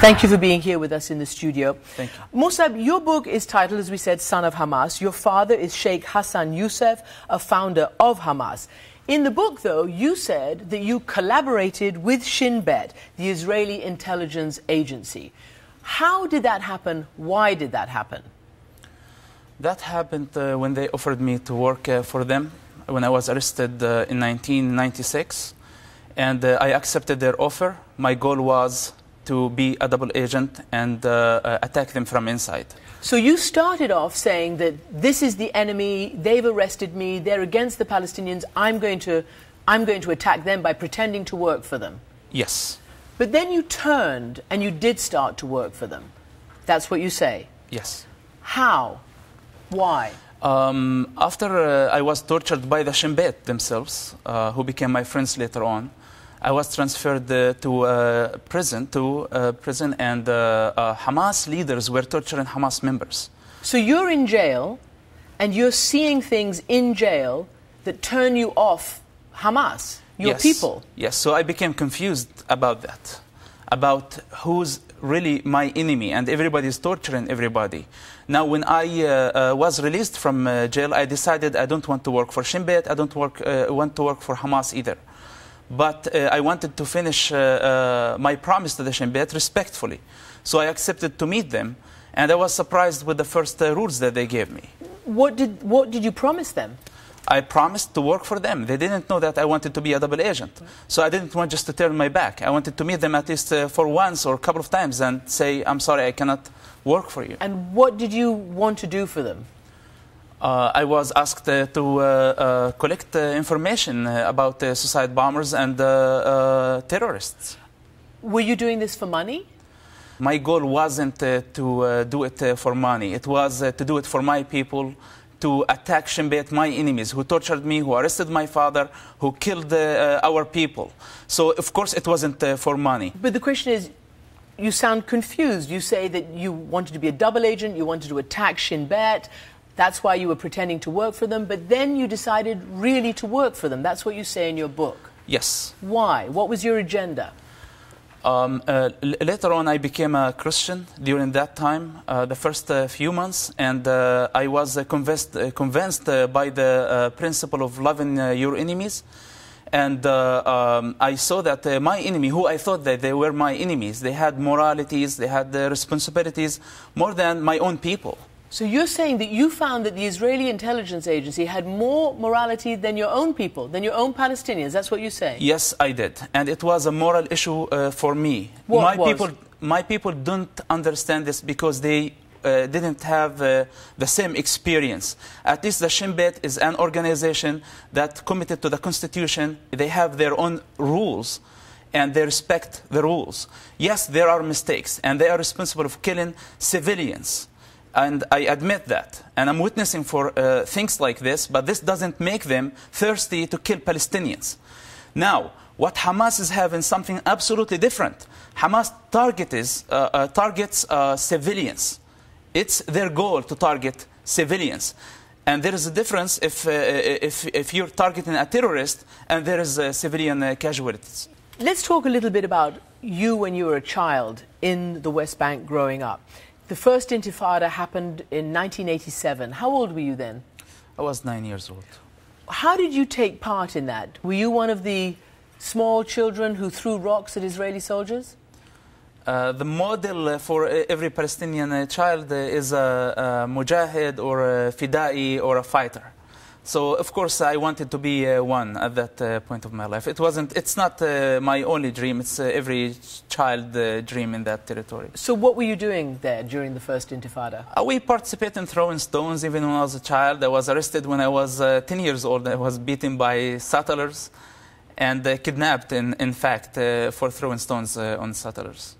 Thank you for being here with us in the studio. Thank you. Mosab, your book is titled, as we said, Son of Hamas. Your father is Sheikh Hassan Yousef, a founder of Hamas. In the book, though, you said that you collaborated with Shin Bet, the Israeli intelligence agency. How did that happen? Why did that happen? That happened when they offered me to work for them when I was arrested in 1996. And I accepted their offer. My goal was to be a double agent and attack them from inside. So you started off saying that this is the enemy, they've arrested me, they're against the Palestinians, I'm going to attack them by pretending to work for them. Yes. But then you turned and you did start to work for them. That's what you say? Yes. How? Why? After I was tortured by the Shin Bet themselves, who became my friends later on, I was transferred to prison, and Hamas leaders were torturing Hamas members. So you're in jail, and you're seeing things in jail that turn you off Hamas, your people. Yes, so I became confused about that, about who's really my enemy, and everybody is torturing everybody. Now, when I was released from jail, I decided I don't want to work for Shin Bet, I don't want to work for Hamas either. But I wanted to finish my promise to the Shin Bet respectfully. So I accepted to meet them, and I was surprised with the first rules that they gave me. What did you promise them? I promised to work for them. They didn't know that I wanted to be a double agent. So I didn't want just to turn my back. I wanted to meet them at least for once or a couple of times and say, I'm sorry, I cannot work for you. And what did you want to do for them? I was asked to collect information about suicide bombers and terrorists. Were you doing this for money? My goal wasn't to do it for money. It was to do it for my people, to attack Shin Bet, my enemies, who tortured me, who arrested my father, who killed our people. So, of course, it wasn't for money. But the question is, you sound confused. You say that you wanted to be a double agent, you wanted to attack Shin Bet. That's why you were pretending to work for them, but then you decided really to work for them. That's what you say in your book. Yes. Why? What was your agenda? Later on, I became a Christian during that time, the first few months, and I was convinced by the principle of loving your enemies. And I saw that my enemy, who I thought that they were my enemies, they had moralities, they had responsibilities more than my own people. So you're saying that you found that the Israeli intelligence agency had more morality than your own people, than your own Palestinians. That's what you're saying? Yes, I did. And it was a moral issue for me. My people don't understand this because they didn't have the same experience. At least the Shin Bet is an organization that committed to the Constitution. They have their own rules, and they respect the rules. Yes, there are mistakes, and they are responsible for killing civilians. And I admit that. And I'm witnessing for things like this, but this doesn't make them thirsty to kill Palestinians. Now, what Hamas is having something absolutely different. Hamas targets civilians. It's their goal to target civilians. And there is a difference if you're targeting a terrorist and there is civilian casualties. Let's talk a little bit about you when you were a child in the West Bank growing up. The first Intifada happened in 1987. How old were you then? I was 9 years old. How did you take part in that? Were you one of the small children who threw rocks at Israeli soldiers? The model for every Palestinian child is a mujahid or a fida'i or a fighter. So, of course, I wanted to be one at that point of my life. It's not my only dream. It's every child dream in that territory. So what were you doing there during the first Intifada? We participated in throwing stones even when I was a child. I was arrested when I was 10 years old. I was beaten by settlers and kidnapped, in fact, for throwing stones on settlers.